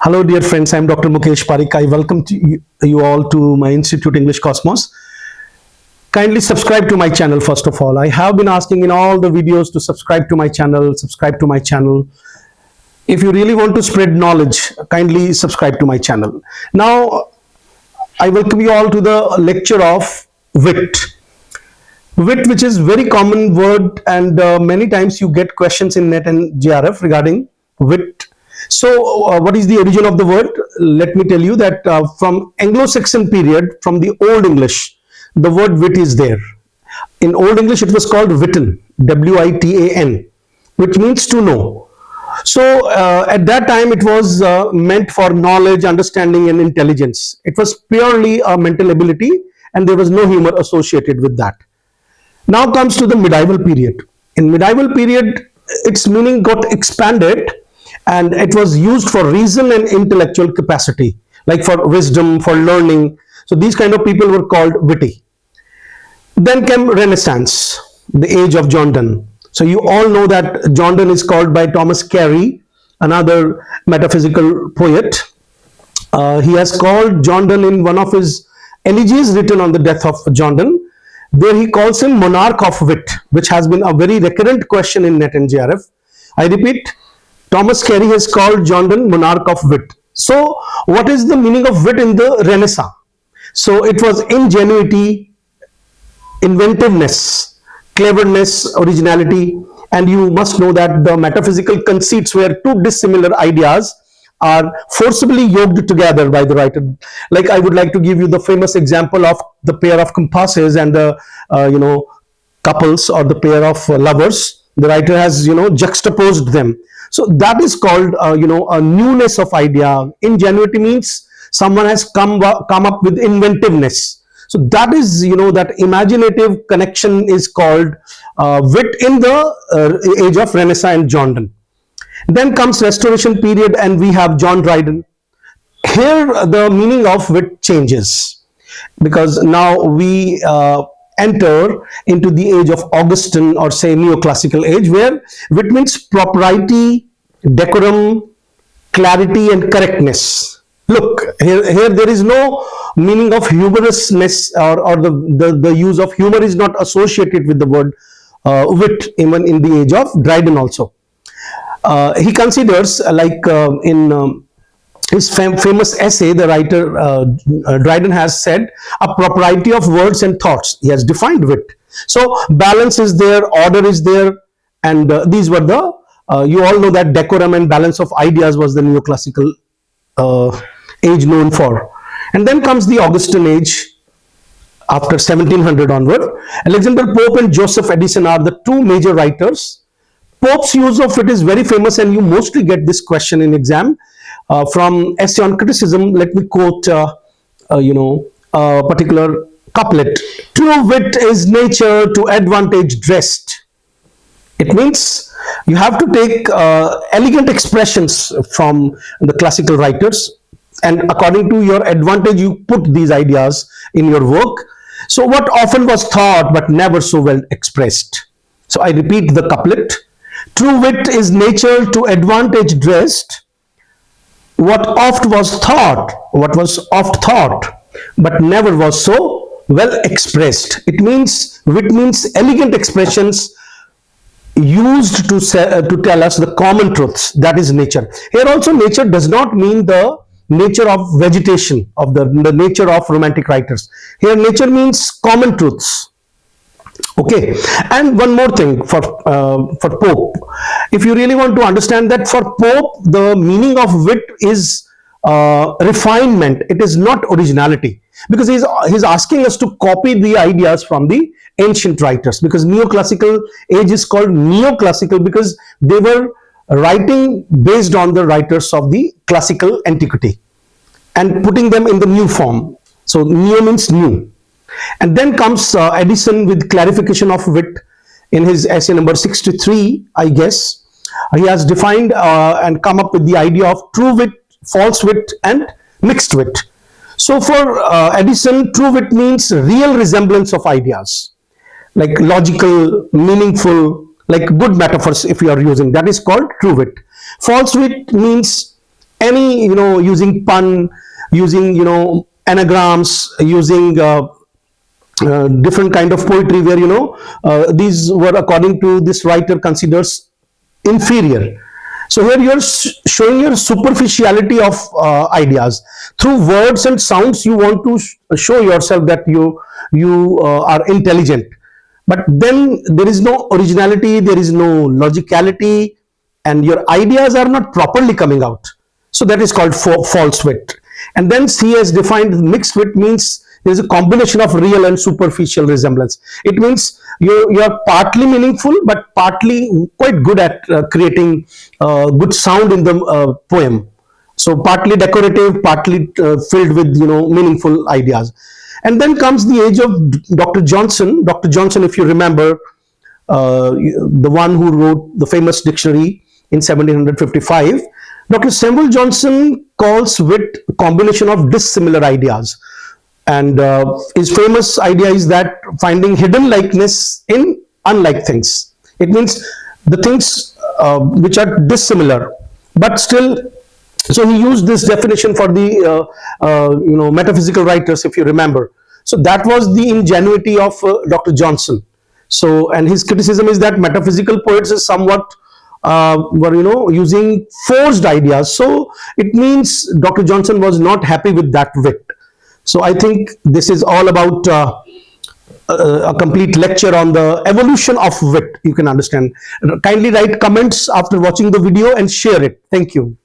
Hello, dear friends. I'm Dr. Mukesh Parikh. I welcome you all to my Institute English Cosmos. Kindly subscribe to my channel first of all. I have been asking in all the videos to subscribe to my channel, If you really want to spread knowledge, kindly subscribe to my channel. Now, I welcome you all to the lecture of wit. Wit, which is very common word, and many times you get questions in NET and JRF regarding wit. So, what is the origin of the word? Let me tell you that from Anglo-Saxon period, from the Old English, the word wit is there. In Old English, it was called witten, W-I-T-A-N, which means to know. So, at that time, it was meant for knowledge, understanding, and intelligence. It was purely a mental ability, and there was no humor associated with that. Now comes to the medieval period. In medieval period, its meaning got expanded, and it was used for reason and intellectual capacity, like for wisdom, for learning. So these kind of people were called witty. Then came Renaissance, the age of John Donne. So you all know that John Donne is called by Thomas Carey, another metaphysical poet. He has called John Donne in one of his elegies written on the death of John Donne. There he calls him monarch of wit, which has been a very recurrent question in NET and JRF. I repeat, Thomas Carey has called John Donne monarch of wit. So, what is the meaning of wit in the Renaissance? So, it was ingenuity, inventiveness, cleverness, originality, and you must know that the metaphysical conceits where two dissimilar ideas are forcibly yoked together by the writer. Like I would like to give you the famous example of the pair of compasses and the couples or the pair of lovers. The writer has juxtaposed them. So that is called a newness of idea. Ingenuity means someone has come up with inventiveness. So that is that imaginative connection is called wit in the age of Renaissance and John Donne. Then comes Restoration period, and we have John Dryden. Here the meaning of wit changes, because now we enter into the age of Augustan, or say Neoclassical age, where wit means propriety, decorum, clarity, and correctness. Look, here there is no meaning of humorousness, or the use of humor is not associated with the word wit, even in the age of Dryden also. He considers, in his famous essay, the writer Dryden has said, a propriety of words and thoughts. He has defined wit. So balance is there, order is there, and these were the, you all know that decorum and balance of ideas was the Neoclassical age known for. And then comes the Augustan Age, after 1700 onward. Alexander Pope and Joseph Addison are the two major writers. Pope's use of it is very famous, and you mostly get this question in exam. From Essay on Criticism, let me quote a particular couplet. True wit is nature to advantage dressed. It means you have to take elegant expressions from the classical writers, and according to your advantage you put these ideas in your work. So what often was thought but never so well expressed. So I repeat the couplet. True wit is nature to advantage dressed. What oft was thought, but never was so well expressed. It means, wit means elegant expressions used to tell us the common truths. That is nature. Here also nature does not mean the nature of vegetation, of the nature of romantic writers. Here nature means common truths. Okay, and one more thing for Pope. If you really want to understand that, for Pope the meaning of wit is refinement. It is not originality, because he's asking us to copy the ideas from the ancient writers, because Neoclassical age is called Neoclassical because they were writing based on the writers of the classical antiquity and putting them in the new form. So neo means new. And then comes Addison with clarification of wit in his essay number 63, I guess. He has defined and come up with the idea of true wit, false wit, and mixed wit. So for Addison, true wit means real resemblance of ideas, like logical, meaningful, like good metaphors if you are using. That is called true wit. False wit means any, using pun, using, anagrams, using different kind of poetry, where these were, according to this writer, considers inferior. So here you're showing your superficiality of ideas through words and sounds. You want to show yourself that you are intelligent, but then there is no originality, there is no logicality, and your ideas are not properly coming out. So that is called false wit. And then he has defined mixed wit means there is a combination of real and superficial resemblance. It means you are partly meaningful, but partly quite good at creating good sound in the poem. So partly decorative, partly filled with meaningful ideas. And then comes the age of Dr. Johnson. Dr. Johnson, if you remember, the one who wrote the famous dictionary in 1755. Dr. Samuel Johnson calls wit a combination of dissimilar ideas. And his famous idea is that finding hidden likeness in unlike things. It means the things which are dissimilar, but still. So he used this definition for the metaphysical writers, if you remember. So that was the ingenuity of Dr. Johnson. So, and his criticism is that metaphysical poets is somewhat were using forced ideas. So it means Dr. Johnson was not happy with that wit. So I think this is all about a complete lecture on the evolution of wit. You can understand. Kindly write comments after watching the video and share it. Thank you.